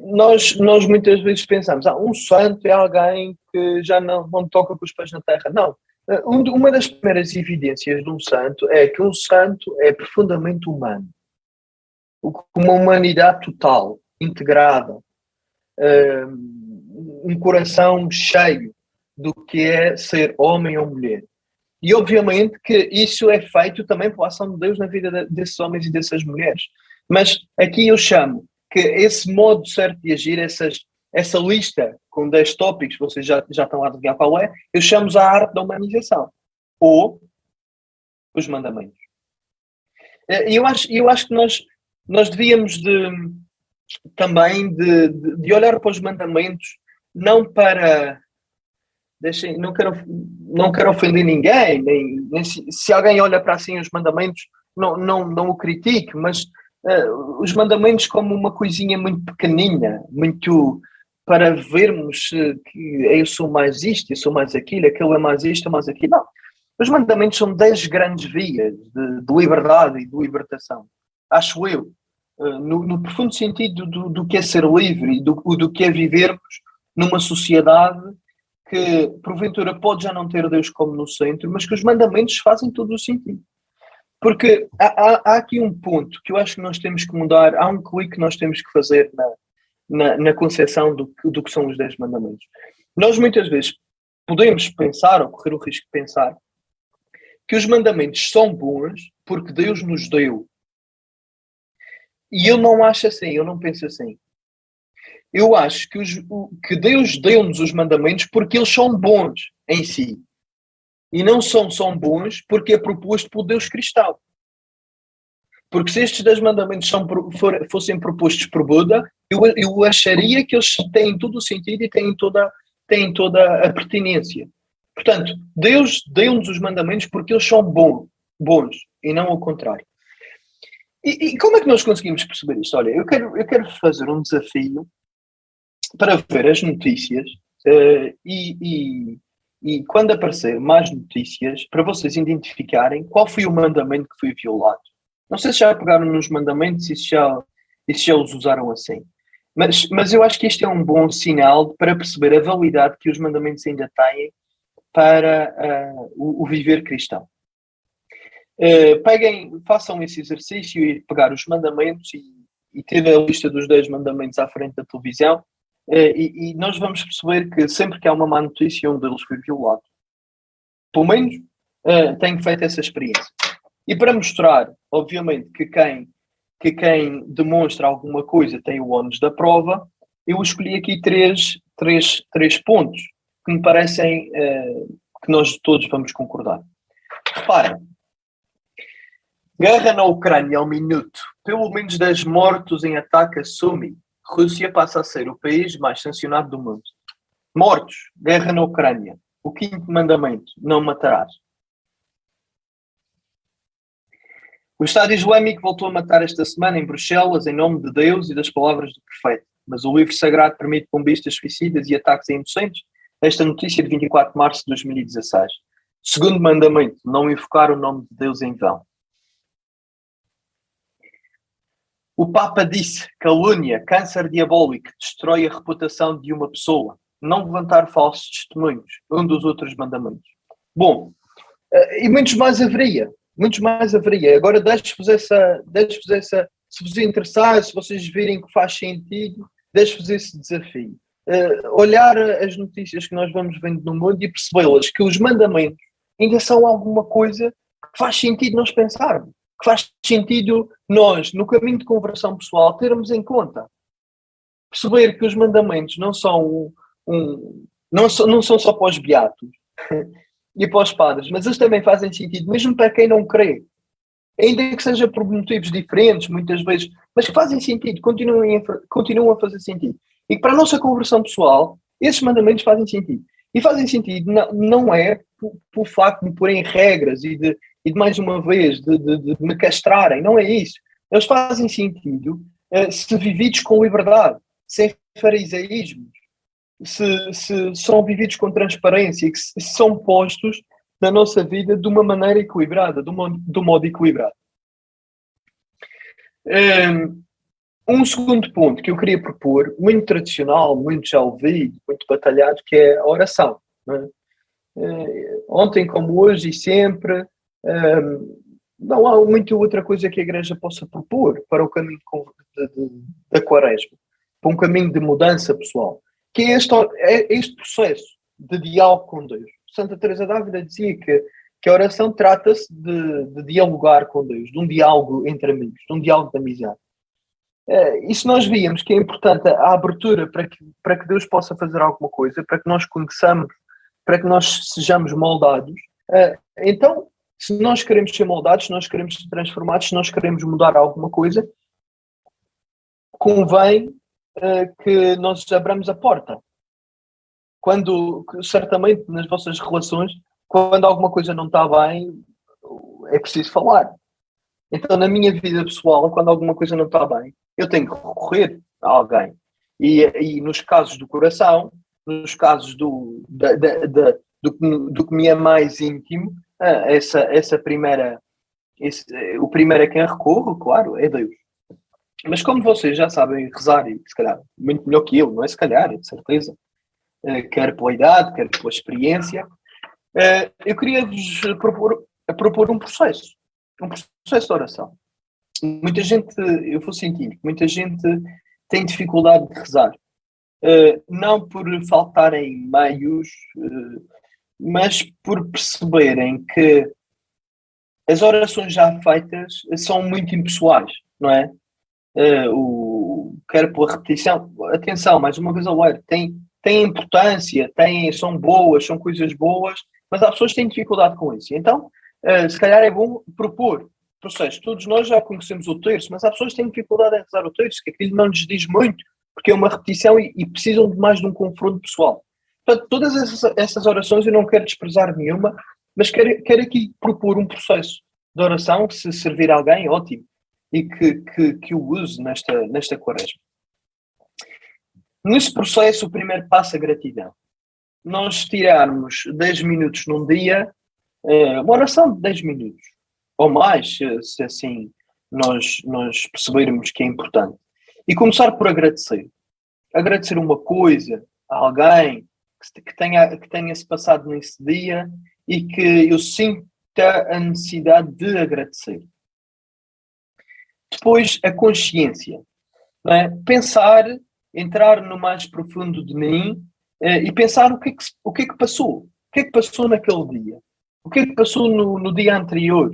nós muitas vezes pensamos, um santo é alguém que já não toca com os pés na terra. Não. Uma das primeiras evidências de um santo é que um santo é profundamente humano. Uma humanidade total, integrada. Um coração cheio do que é ser homem ou mulher. E obviamente que isso é feito também pela ação de Deus na vida desses homens e dessas mulheres. Mas aqui eu chamo que esse modo certo de agir, essa lista com 10 tópicos, vocês já estão a adivinhar qual é, eu chamo a arte da humanização. Ou os mandamentos. E eu acho que nós devíamos também de olhar para os mandamentos não para... Não quero ofender ninguém, nem se alguém olha para assim os mandamentos, não o critique, mas os mandamentos como uma coisinha muito pequenina, muito para vermos que eu sou mais isto, eu sou mais aquilo é mais isto, mais aquilo. Não. Os mandamentos são 10 grandes vias de liberdade e de libertação. Acho eu, no profundo sentido do que é ser livre e do que é vivermos numa sociedade que, porventura, pode já não ter Deus como no centro, mas que os mandamentos fazem todo o sentido. Porque há aqui um ponto que eu acho que nós temos que mudar, há um clique que nós temos que fazer na concepção do que são os 10 mandamentos. Nós muitas vezes podemos pensar, ou correr o risco de pensar, que os mandamentos são bons porque Deus nos deu. E eu não acho assim, eu não penso assim. Eu acho que Deus deu-nos os mandamentos porque eles são bons em si. E não são bons porque é proposto por Deus cristão. Porque se estes 10 mandamentos fossem propostos por Buda, eu acharia que eles têm todo o sentido e têm toda a pertinência. Portanto, Deus deu-nos os mandamentos porque eles são bons e não ao contrário. E como é que nós conseguimos perceber isto? Olha, eu quero fazer um desafio para ver as notícias e quando aparecer mais notícias, para vocês identificarem qual foi o mandamento que foi violado. Não sei se já pegaram nos mandamentos e se já os usaram assim. Mas eu acho que este é um bom sinal para perceber a validade que os mandamentos ainda têm para o viver cristão. Façam esse exercício e pegar os mandamentos e ter a lista dos 10 mandamentos à frente da televisão e nós vamos perceber que sempre que há uma má notícia, um deles foi violado. Pelo menos tenho feito essa experiência. E para mostrar, obviamente, que quem demonstra alguma coisa tem o ónus da prova, eu escolhi aqui três pontos que me parecem que nós todos vamos concordar. Reparem, guerra na Ucrânia ao minuto, pelo menos 10 mortos em ataque a Sumi. Rússia passa a ser o país mais sancionado do mundo. Mortos, guerra na Ucrânia. O 5º mandamento, não matarás. O Estado Islâmico voltou a matar esta semana em Bruxelas em nome de Deus e das palavras do profeta. Mas o livro sagrado permite bombistas suicidas e ataques a inocentes. Esta notícia de 24 de março de 2016. Segundo mandamento, não invocar o nome de Deus em vão. O Papa disse, calúnia, câncer diabólico, destrói a reputação de uma pessoa. Não levantar falsos testemunhos, um dos outros mandamentos. Bom, e muitos mais haveria. Agora deixo-vos essa, se vos interessar, se vocês virem que faz sentido, deixo-vos esse desafio. Olhar as notícias que nós vamos vendo no mundo e percebê-las, que os mandamentos ainda são alguma coisa que faz sentido nós pensarmos, que faz sentido nós, no caminho de conversão pessoal, termos em conta. Perceber que os mandamentos não são só para os beatos e para os padres, mas eles também fazem sentido, mesmo para quem não crê. Ainda que seja por motivos diferentes, muitas vezes, mas que fazem sentido, continuam a fazer sentido. E que para a nossa conversão pessoal, esses mandamentos fazem sentido. E fazem sentido não é por facto de me porem regras e de mais uma vez, de me castrarem. Não é isso. Eles fazem sentido se vividos com liberdade, sem farisaísmos, se são vividos com transparência e que se são postos na nossa vida de uma maneira equilibrada, de um modo equilibrado. Um segundo ponto que eu queria propor, muito tradicional, muito já ouvido, muito batalhado, que é a oração. Não é? Ontem como hoje e sempre, não há muita outra coisa que a Igreja possa propor para o caminho da Quaresma, para um caminho de mudança pessoal, que é este processo de diálogo com Deus. Santa Teresa d'Ávila dizia que a oração trata-se de dialogar com Deus, de um diálogo entre amigos, de um diálogo de amizade. E se nós víamos que é importante a abertura para que Deus possa fazer alguma coisa, para que nós conheçamos, para que nós sejamos moldados, então, se nós queremos ser moldados, se nós queremos ser transformados, se nós queremos mudar alguma coisa, convém que nós abramos a porta. Certamente, nas vossas relações, quando alguma coisa não está bem, é preciso falar. Então, na minha vida pessoal, quando alguma coisa não está bem, eu tenho que recorrer a alguém. E nos casos do coração, nos casos do que me é mais íntimo, o primeiro a quem recorro, claro, é Deus. Mas como vocês já sabem rezar, e se calhar muito melhor que eu, não é se calhar, é de certeza, quer pela idade, quer pela experiência, eu queria-vos propor um processo de oração. Muita gente, eu vou sentir, muita gente tem dificuldade de rezar. Não por faltarem meios, mas por perceberem que as orações já feitas são muito impessoais, não é? Quero pela repetição, atenção, mais uma vez ao ler, tem importância, são boas, são coisas boas, mas há pessoas que têm dificuldade com isso. Então, se calhar é bom propor processos. Todos nós já conhecemos o terço, mas há pessoas que têm dificuldade em rezar o terço, que aquilo não lhes diz muito, porque é uma repetição e precisam de mais de um confronto pessoal. Portanto, todas essas orações eu não quero desprezar nenhuma, mas quero aqui propor um processo de oração que, se servir a alguém, ótimo, e que o use nesta quaresma. Nesse processo, o primeiro passo é a gratidão. Nós tirarmos 10 minutos num dia, uma oração de 10 minutos, ou mais, se assim nós percebermos que é importante. E começar por agradecer. Agradecer uma coisa a alguém que tenha-se passado nesse dia e que eu sinta a necessidade de agradecer. Depois, a consciência. Não é? Pensar, entrar no mais profundo de mim e pensar o que é que passou. O que é que passou naquele dia? O que é que passou no dia anterior?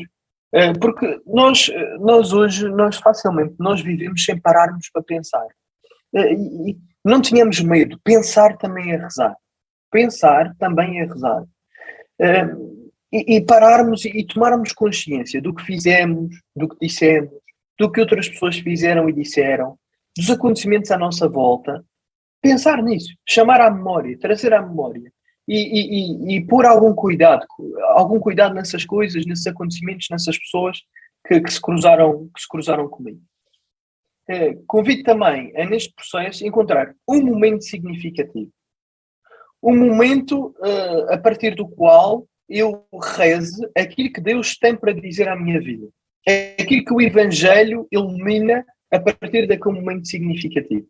Porque nós hoje, facilmente, vivemos sem pararmos para pensar. E não tínhamos medo. Pensar também é rezar. Pensar também é rezar. E pararmos e tomarmos consciência do que fizemos, do que dissemos, do que outras pessoas fizeram e disseram, dos acontecimentos à nossa volta. Pensar nisso. Chamar à memória. Trazer à memória. E pôr algum cuidado nessas coisas, nesses acontecimentos, nessas pessoas que se cruzaram comigo. Convido também a, neste processo, encontrar um momento significativo. Um momento a partir do qual eu reze aquilo que Deus tem para dizer à minha vida. É aquilo que o Evangelho ilumina a partir daquele momento significativo.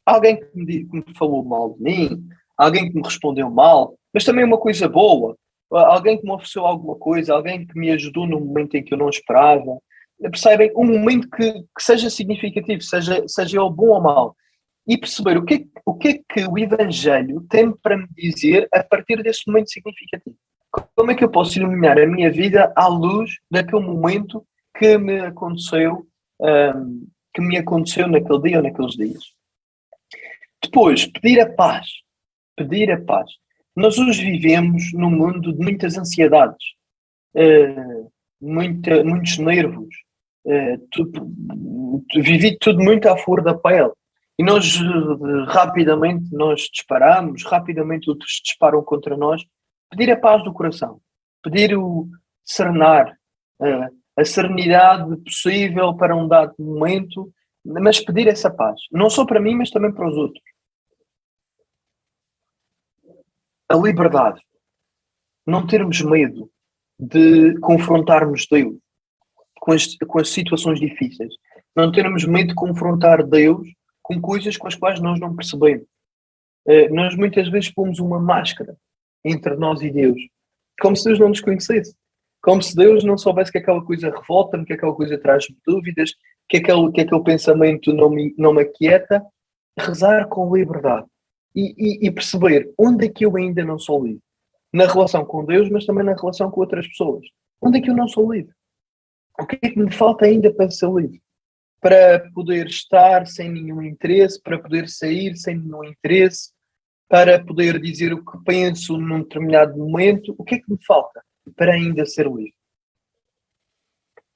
Alguém que me falou mal de mim, alguém que me respondeu mal, mas também uma coisa boa, alguém que me ofereceu alguma coisa, alguém que me ajudou num momento em que eu não esperava. Percebem? Um momento que seja significativo, seja ele bom ou mau. E perceber o que é que o Evangelho tem para me dizer a partir desse momento significativo. Como é que eu posso iluminar a minha vida à luz daquele momento que me aconteceu naquele dia ou naqueles dias. Depois, pedir a paz. Pedir a paz. Nós hoje vivemos num mundo de muitas ansiedades, muitos nervos, vivi tudo muito à flor da pele. E nós rapidamente disparamos, rapidamente outros disparam contra nós. Pedir a paz do coração. Pedir o serenar, a serenidade possível para um dado momento, mas pedir essa paz. Não só para mim, mas também para os outros. A liberdade. Não termos medo de confrontarmos Deus com as situações difíceis. Não termos medo de confrontar Deus com coisas com as quais nós não percebemos. Nós muitas vezes pomos uma máscara entre nós e Deus, como se Deus não nos conhecesse. Como se Deus não soubesse que aquela coisa revolta-me, que aquela coisa traz-me dúvidas, que aquele pensamento não me aquieta. Rezar com liberdade. E perceber onde é que eu ainda não sou livre. Na relação com Deus, mas também na relação com outras pessoas. Onde é que eu não sou livre? O que é que me falta ainda para ser livre? Para poder estar sem nenhum interesse, para poder sair sem nenhum interesse, para poder dizer o que penso num determinado momento. O que é que me falta para ainda ser livre?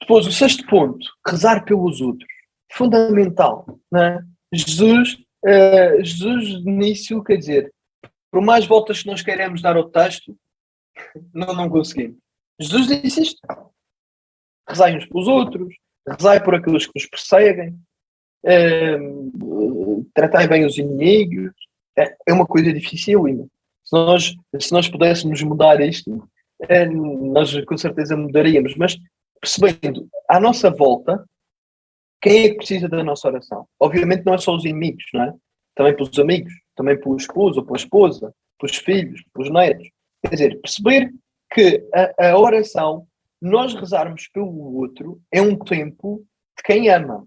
Depois, o sexto ponto, rezar pelos outros. Fundamental, não é? Jesus, de início, quer dizer, por mais voltas que nós queremos dar ao texto, não conseguimos. Jesus disse isto. Rezai uns pelos outros, rezai por aqueles que os perseguem, tratai bem os inimigos. É uma coisa difícil, ainda. Se nós pudéssemos mudar isto, nós com certeza mudaríamos, mas percebendo à nossa volta quem é que precisa da nossa oração. Obviamente não é só os inimigos, não é? Também pelos amigos, também pelo esposo ou pela esposa, pelos filhos, pelos netos. Quer dizer, perceber que a oração, nós rezarmos pelo outro, é um tempo de quem ama.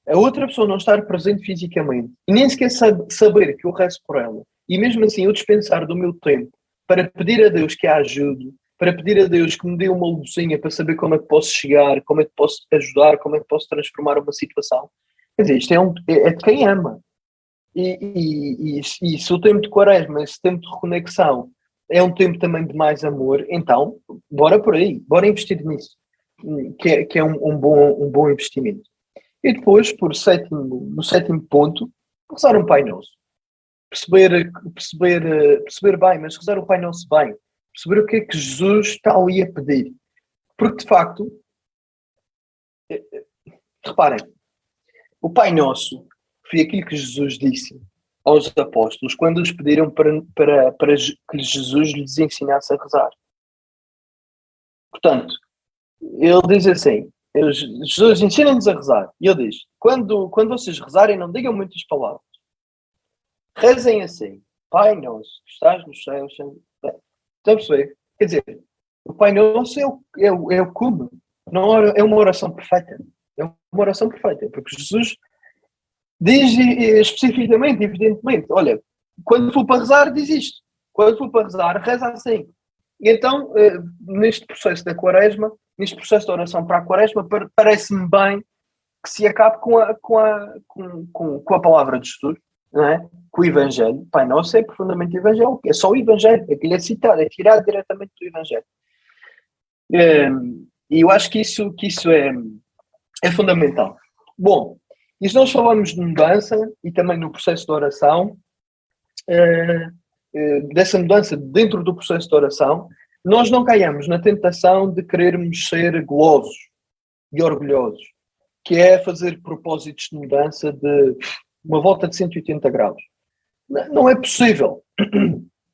A outra pessoa não estar presente fisicamente e nem sequer saber que eu rezo por ela, e mesmo assim eu dispensar do meu tempo para pedir a Deus que a ajude, para pedir a Deus que me dê uma luzinha para saber como é que posso chegar, como é que posso ajudar, como é que posso transformar uma situação. Quer dizer, isto é de quem ama. E se o tempo de quaresma, esse tempo de reconexão, é um tempo também de mais amor, então, bora por aí, bora investir nisso, que é um bom investimento. E depois, no sétimo ponto, rezar um Pai Nosso. Perceber bem, mas rezar o Pai Nosso bem. Perceber o que é que Jesus está ali a pedir. Porque, de facto, reparem, o Pai Nosso foi aquilo que Jesus disse aos apóstolos quando os pediram para que Jesus lhes ensinasse a rezar. Portanto, ele diz assim, Jesus ensina-nos a rezar. E ele diz, quando vocês rezarem, não digam muitas palavras. Rezem assim, Pai Nosso, que estás nos céus. Estão a perceber? Quer dizer, o Pai Nosso é o cume. Não é uma oração perfeita. É uma oração perfeita, porque Jesus diz especificamente, evidentemente, olha, quando for para rezar, diz isto. Quando for para rezar, reza assim. E então, neste processo da quaresma, neste processo de oração para a quaresma, parece-me bem que se acabe com a palavra de Jesus, não é? Com o Evangelho. Pai Nosso é profundamente evangélico, é só o Evangelho, aquilo é citado, é tirado diretamente do Evangelho. E eu acho que isso é fundamental. Bom, e se nós falamos de mudança e também no processo de oração, dessa mudança dentro do processo de oração, nós não caiamos na tentação de querermos ser golosos e orgulhosos, que é fazer propósitos de mudança de uma volta de 180 graus. Não é possível.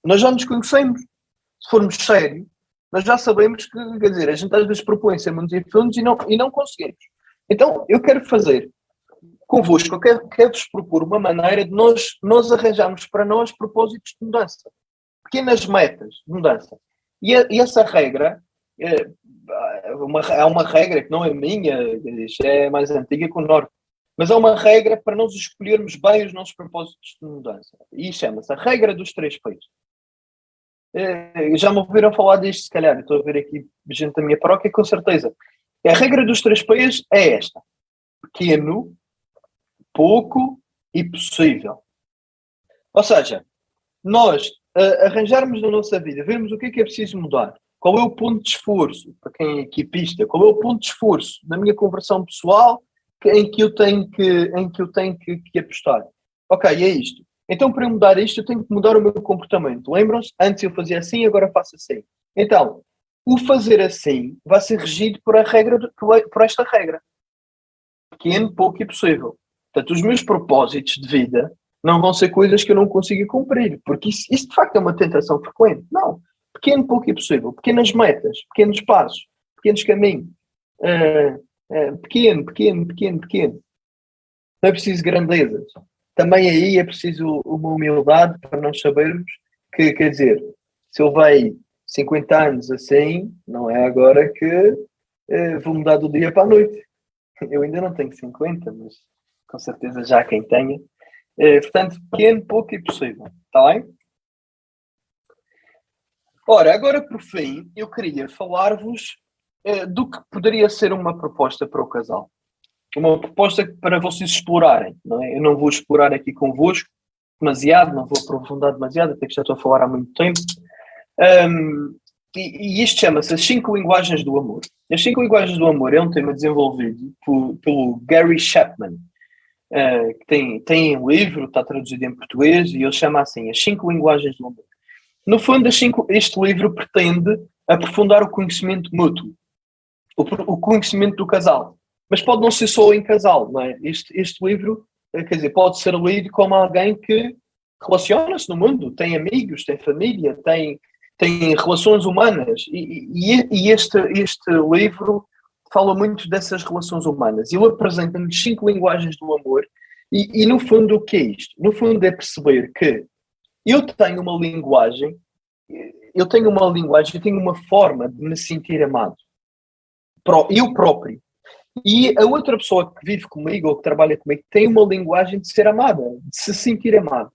Nós já nos conhecemos. Se formos sérios, nós já sabemos que, quer dizer, a gente às vezes propõe ser muitos e fundos e não conseguimos. Então, eu quero fazer convosco, eu quero-vos propor uma maneira de nós arranjarmos para nós propósitos de mudança. Pequenas metas de mudança. E essa regra, há uma regra que não é minha, é mais antiga que o norte, mas há uma regra para nós escolhermos bem os nossos propósitos de mudança. E chama-se a regra dos 3 P's. Já me ouviram falar disto, se calhar. Estou a ver aqui gente da minha paróquia, com certeza. A regra dos 3 P's é esta: pequeno, pouco e possível. Ou seja, nós arranjarmos na nossa vida, vermos o que é preciso mudar, qual é o ponto de esforço, para quem é equipista, qual é o ponto de esforço na minha conversão pessoal em que eu tenho que apostar. Ok, é isto. Então, para eu mudar isto, eu tenho que mudar o meu comportamento. Lembram-se? Antes eu fazia assim, agora faço assim. Então, o fazer assim vai ser regido por esta regra. Pequeno, pouco e possível. Portanto, os meus propósitos de vida não vão ser coisas que eu não consiga cumprir, porque isso de facto é uma tentação frequente. Não. Pequeno, pouco e possível. Pequenas metas, pequenos passos, pequenos caminhos. Pequeno. Não é preciso grandezas. Também aí é preciso uma humildade para nós sabermos que, quer dizer, se eu vejo 50 anos assim, não é agora que vou mudar do dia para a noite. Eu ainda não tenho 50, mas com certeza já há quem tenha. Portanto, pequeno, pouco e possível. Está bem? Ora, agora por fim, eu queria falar-vos do que poderia ser uma proposta para o casal. Uma proposta para vocês explorarem. Não é? Eu não vou explorar aqui convosco demasiado, não vou aprofundar demasiado, até que já estou a falar há muito tempo. E isto chama-se As 5 Linguagens do Amor. As 5 Linguagens do Amor é um tema desenvolvido pelo Gary Chapman, que tem um livro, está traduzido em português, e ele chama assim As 5 Linguagens do Amor. No fundo, este livro pretende aprofundar o conhecimento mútuo, o conhecimento do casal. Mas pode não ser só em casal, não é? Este livro, quer dizer, pode ser lido como alguém que relaciona-se no mundo, tem amigos, tem família, tem tem relações humanas e este livro fala muito dessas relações humanas. Ele apresenta-nos 5 linguagens do amor e no fundo o que é isto? No fundo é perceber que eu tenho uma linguagem, eu tenho uma forma de me sentir amado. Eu próprio. E a outra pessoa que vive comigo ou que trabalha comigo tem uma linguagem de ser amada, de se sentir amado.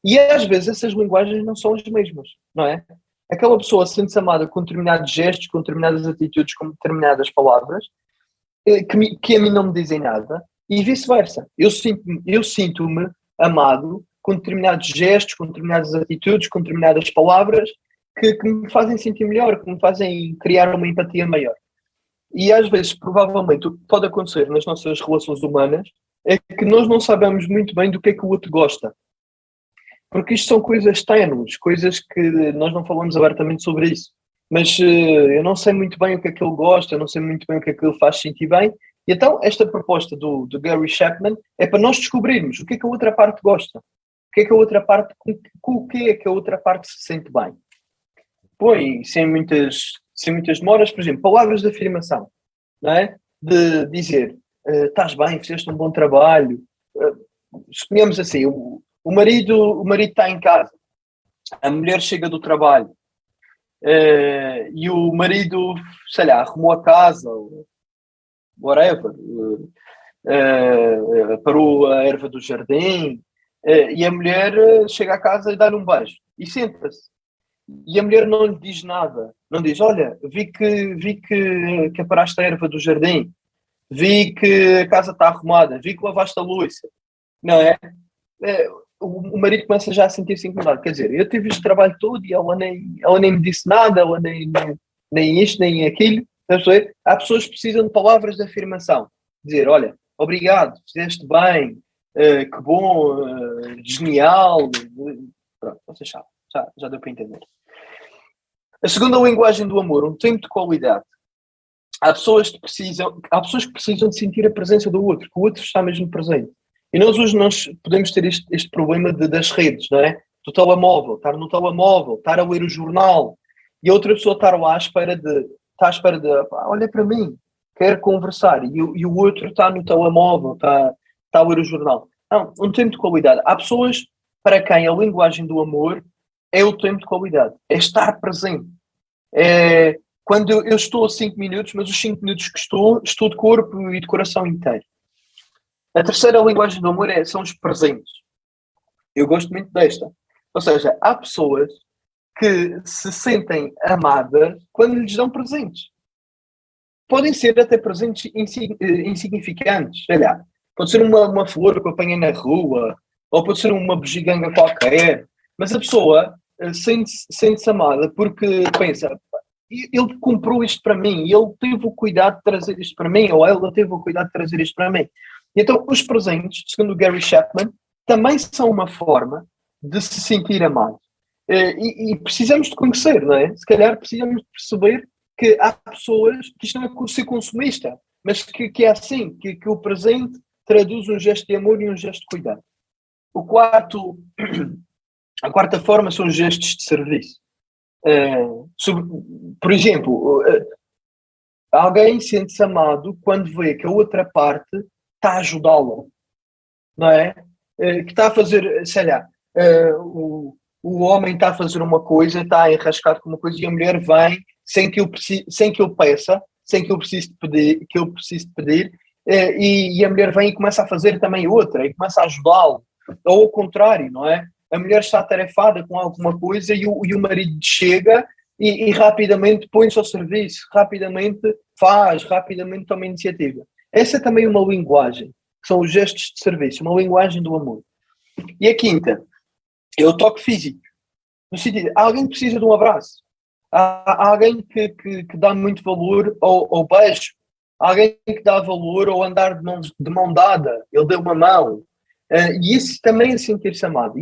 E às vezes essas linguagens não são as mesmas, não é? Aquela pessoa sente-se amada com determinados gestos, com determinadas atitudes, com determinadas palavras, que a mim não me dizem nada, e vice-versa. Eu sinto-me amado com determinados gestos, com determinadas atitudes, com determinadas palavras que me fazem sentir melhor, que me fazem criar uma empatia maior. E às vezes, provavelmente, o que pode acontecer nas nossas relações humanas é que nós não sabemos muito bem do que é que o outro gosta. Porque isto são coisas ténues, coisas que nós não falamos abertamente sobre isso. Mas eu não sei muito bem o que é que ele gosta, eu não sei muito bem o que é que ele faz sentir bem. E então, esta proposta do Gary Chapman é para nós descobrirmos o que é que a outra parte gosta. O que é que a outra parte, com o que é que a outra parte se sente bem. Põe, sem muitas demoras, por exemplo, palavras de afirmação, não é? De dizer, estás bem, fizeste um bom trabalho. Suponhamos assim, o marido está em casa, a mulher chega do trabalho e o marido, sei lá, arrumou a casa, whatever, parou a erva do jardim, e a mulher chega a casa e dá-lhe um beijo e senta-se. E a mulher não lhe diz nada. Não diz, olha, vi que aparaste a erva do jardim. Vi que a casa está arrumada. Vi que lavaste a louça. Não é? O marido começa já a sentir-se incomodado. Quer dizer, eu tive este trabalho todo e ela nem me disse nada, ela nem isto, nem aquilo. Há pessoas que precisam de palavras de afirmação. Dizer, olha, obrigado, fizeste bem, que bom, genial. Pronto, vocês sabem. Já deu para entender. A segunda linguagem do amor, um tempo de qualidade. Há pessoas que precisam de sentir a presença do outro, que o outro está mesmo presente. E nós hoje podemos ter este problema das redes, não é? Do telemóvel, estar no telemóvel, estar a ler o jornal, e a outra pessoa estar lá à espera de olha para mim, quero conversar, e o outro está no telemóvel, está a ler o jornal. Não, um tempo de qualidade. Há pessoas para quem a linguagem do amor é o tempo de qualidade, é estar presente. É quando eu estou a 5 minutos, mas os 5 minutos que estou de corpo e de coração inteiro. A terceira linguagem do amor são os presentes. Eu gosto muito desta. Ou seja, há pessoas que se sentem amadas quando lhes dão presentes. Podem ser até presentes insignificantes. Sei lá, pode ser uma flor que eu apanhei na rua, ou pode ser uma bugiganga qualquer, mas a pessoa sente-se amada porque pensa, ele comprou isto para mim, ele teve o cuidado de trazer isto para mim, ou ela teve o cuidado de trazer isto para mim. E então os presentes, segundo o Gary Chapman, também são uma forma de se sentir amado. E precisamos de conhecer, não é? Se calhar precisamos de perceber que há pessoas que isto não é ser consumista, mas que é assim, que o presente traduz um gesto de amor e um gesto de cuidado. A quarta forma são os gestos de serviço. Por exemplo, alguém sente-se amado quando vê que a outra parte está a ajudá-lo, não é? Que está a fazer, sei lá, o homem está a fazer uma coisa, está enrascado com uma coisa e a mulher vem sem que eu peça, sem que eu precise de pedir, e a mulher vem e começa a fazer também outra, e começa a ajudá-lo. Ou ao contrário, não é? A mulher está atarefada com alguma coisa e o marido chega e rapidamente põe-se ao serviço, rapidamente toma iniciativa. Essa é também uma linguagem, que são os gestos de serviço, uma linguagem do amor. E a quinta é o toque físico. No sentido, alguém precisa de um abraço. Há alguém que dá muito valor ao beijo. Alguém que dá valor ao andar de mão dada. Ele deu uma mão. E isso também é sentir-se amado.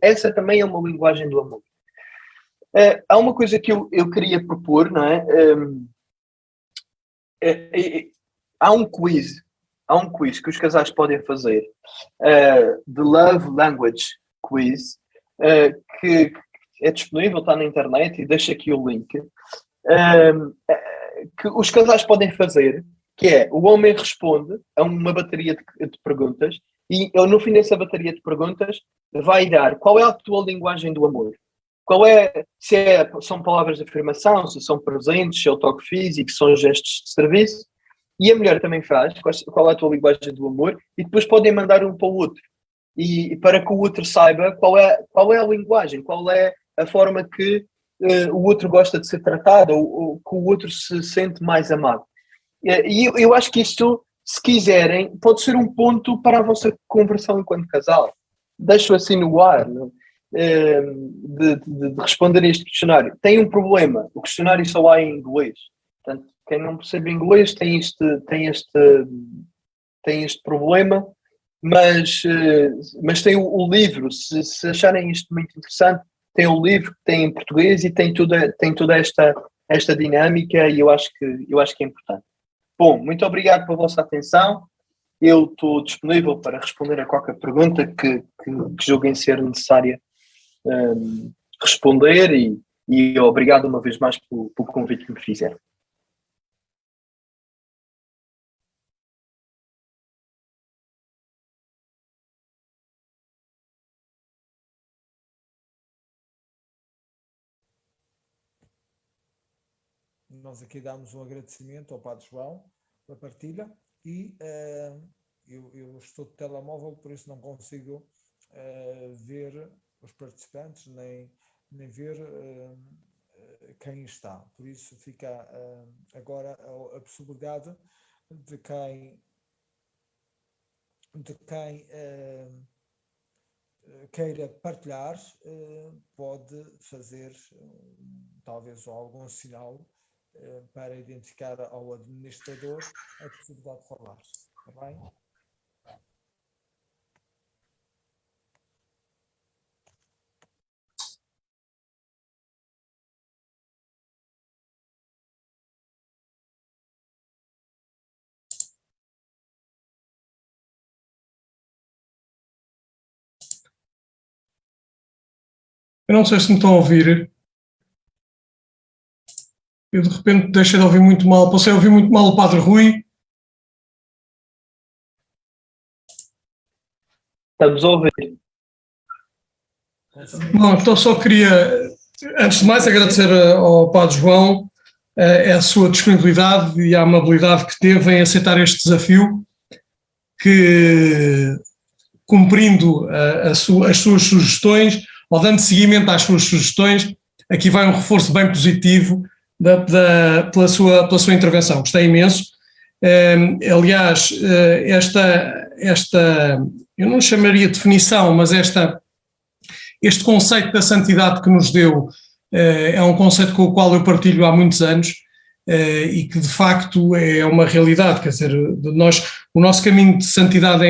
Essa também é uma linguagem do amor. Há uma coisa que eu queria propor, não é? Há um quiz que os casais podem fazer, The Love Language Quiz, que é disponível, está na internet e deixo aqui o link, que os casais podem fazer, que é, o homem responde a uma bateria de perguntas e ele, no fim dessa bateria de perguntas, vai dar qual é a tua linguagem do amor. Qual é, são palavras de afirmação, se são presentes, se é o toque físico, se são gestos de serviço. E a mulher também faz, qual é a tua linguagem do amor, e depois podem mandar um para o outro. E para que o outro saiba qual é a linguagem, qual é a forma que o outro gosta de ser tratado, ou que o outro se sente mais amado. E eu acho que isto, se quiserem, pode ser um ponto para a vossa conversão enquanto casal. Deixo assim no ar, não? De responder a este questionário. Tem um problema, o questionário só há em inglês. Portanto, quem não percebe inglês tem este problema, mas tem o livro, se acharem isto muito interessante, tem o livro que tem em português e tem toda esta dinâmica, e eu acho que é importante. Bom, muito obrigado pela vossa atenção. Eu estou disponível para responder a qualquer pergunta que julguem ser necessária responder, e obrigado uma vez mais pelo convite que me fizeram. Nós aqui damos um agradecimento ao Padre João pela partilha e eu estou de telemóvel, por isso não consigo ver os participantes nem ver quem está. Por isso fica agora a possibilidade de quem queira partilhar, pode fazer talvez algum sinal para identificar ao administrador a possibilidade de falar. Está bem? Eu não sei se me estão a ouvir. Eu de repente deixei de ouvir muito mal. Passei a ouvir muito mal o Padre Rui. Estamos a ouvir. Bom, então só queria, antes de mais, agradecer ao Padre João a sua disponibilidade e a amabilidade que teve em aceitar este desafio, que, cumprindo as suas sugestões, ou dando seguimento às suas sugestões, aqui vai um reforço bem positivo pela sua intervenção. Gostei imenso. Aliás, eu não chamaria de definição, mas este conceito da santidade que nos deu é um conceito com o qual eu partilho há muitos anos, e que de facto é uma realidade. Quer dizer, o nosso caminho de santidade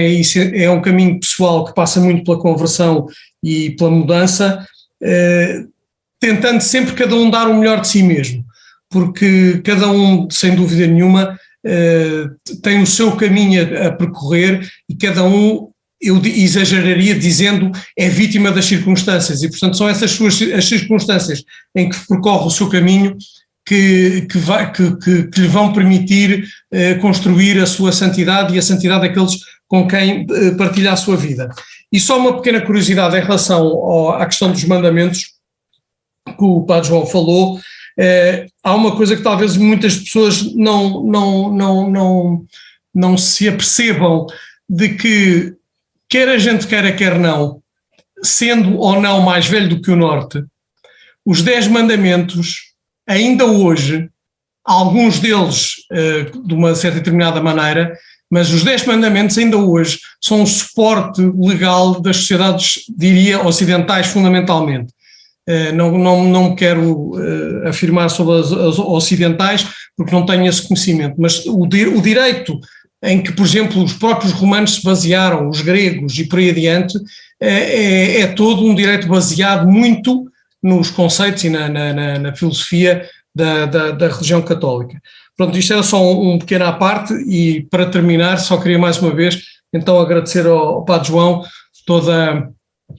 é um caminho pessoal que passa muito pela conversão e pela mudança, tentando sempre cada um dar o melhor de si mesmo, porque cada um, sem dúvida nenhuma, tem o seu caminho a percorrer, e cada um, eu exageraria dizendo, é vítima das circunstâncias, e portanto são essas as circunstâncias em que percorre o seu caminho que lhe vão permitir construir a sua santidade e a santidade daqueles com quem partilha a sua vida. E só uma pequena curiosidade em relação à questão dos mandamentos que o Padre João falou. Há uma coisa que talvez muitas pessoas não se apercebam, de que quer a gente queira, quer não, sendo ou não mais velho do que o Norte, os 10 mandamentos, ainda hoje, alguns deles de uma certa determinada maneira, mas os 10 mandamentos ainda hoje são um suporte legal das sociedades, diria, ocidentais fundamentalmente. Não quero afirmar sobre as ocidentais, porque não tenho esse conhecimento, mas o direito em que, por exemplo, os próprios romanos se basearam, os gregos e por aí adiante, é todo um direito baseado muito nos conceitos e na filosofia da religião católica. Pronto, isto era só um pequeno à parte, e para terminar só queria mais uma vez então agradecer ao Padre João toda a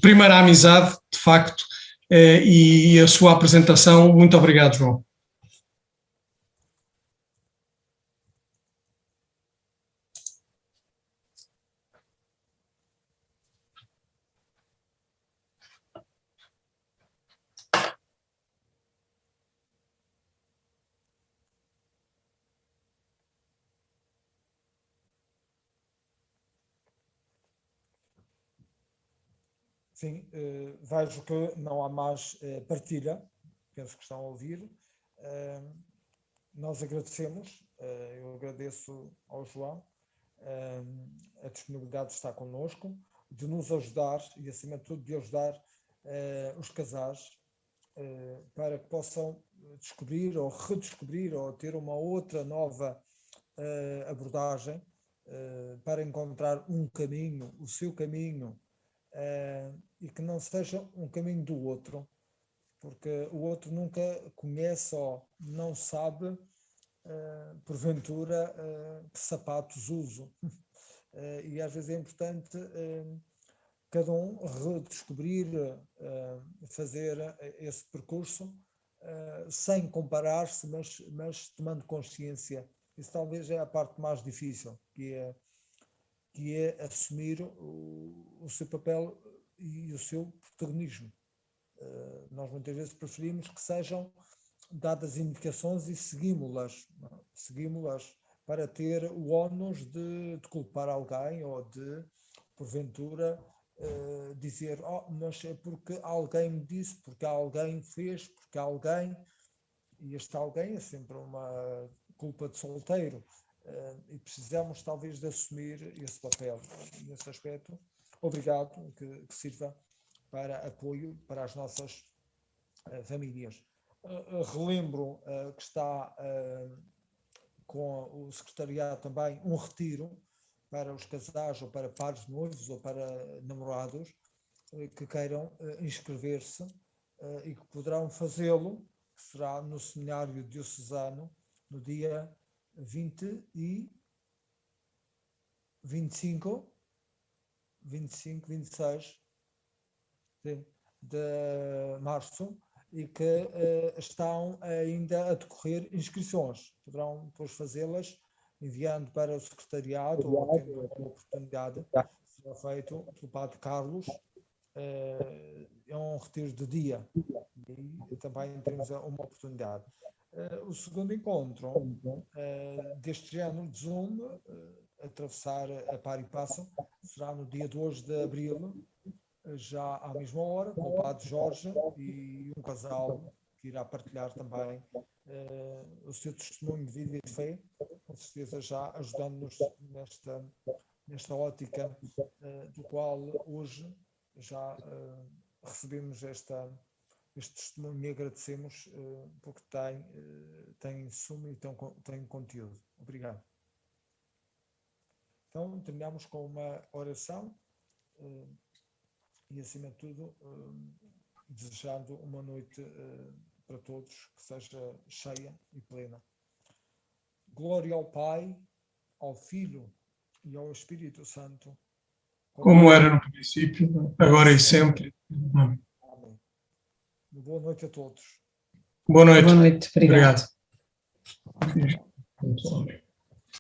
primeira amizade, de facto, e a sua apresentação. Muito obrigado, João. Sim, vejo que não há mais partilha, penso que estão a ouvir. Nós agradecemos, eu agradeço ao João a disponibilidade de estar connosco, de nos ajudar e, acima de tudo, de ajudar os casais para que possam descobrir ou redescobrir ou ter uma outra nova abordagem para encontrar um caminho, o seu caminho, e que não seja um caminho do outro, porque o outro nunca conhece ou não sabe, porventura, que sapatos uso. E às vezes é importante cada um redescobrir, fazer esse percurso sem comparar-se, mas tomando consciência. Isso talvez é a parte mais difícil, que é assumir o seu papel e o seu protagonismo. Nós muitas vezes preferimos que sejam dadas indicações e seguimos-las para ter o ónus de culpar alguém ou de, porventura, dizer, mas é porque alguém me disse, porque alguém fez, porque alguém, e este alguém é sempre uma culpa de solteiro, e precisamos talvez de assumir esse papel. Nesse aspecto, obrigado, que sirva para apoio para as nossas famílias. Relembro que está com o secretariado também um retiro para os casais ou para pares noivos ou para namorados que queiram inscrever-se e que poderão fazê-lo, que será no seminário diocesano no dia 20 e 25, 26 de março, e que estão ainda a decorrer inscrições. Poderão depois fazê-las enviando para o secretariado ou tendo uma oportunidade. Será feito pelo Padre Carlos. É um retiro de dia e também temos uma oportunidade. O segundo encontro deste género de Zoom, atravessar a par e passo, será no dia 2 de abril, já à mesma hora, com o Padre Jorge e um casal que irá partilhar também o seu testemunho de vida e de fé, com certeza já ajudando-nos nesta ótica do qual hoje já recebemos este testemunho e agradecemos porque tem sumo e tem conteúdo. Obrigado. Então, terminamos com uma oração e, acima de tudo, desejando uma noite para todos que seja cheia e plena. Glória ao Pai, ao Filho e ao Espírito Santo. Como era no princípio, agora e sempre. Amém. Boa noite a todos. Boa noite. Boa noite. Obrigado. Obrigado.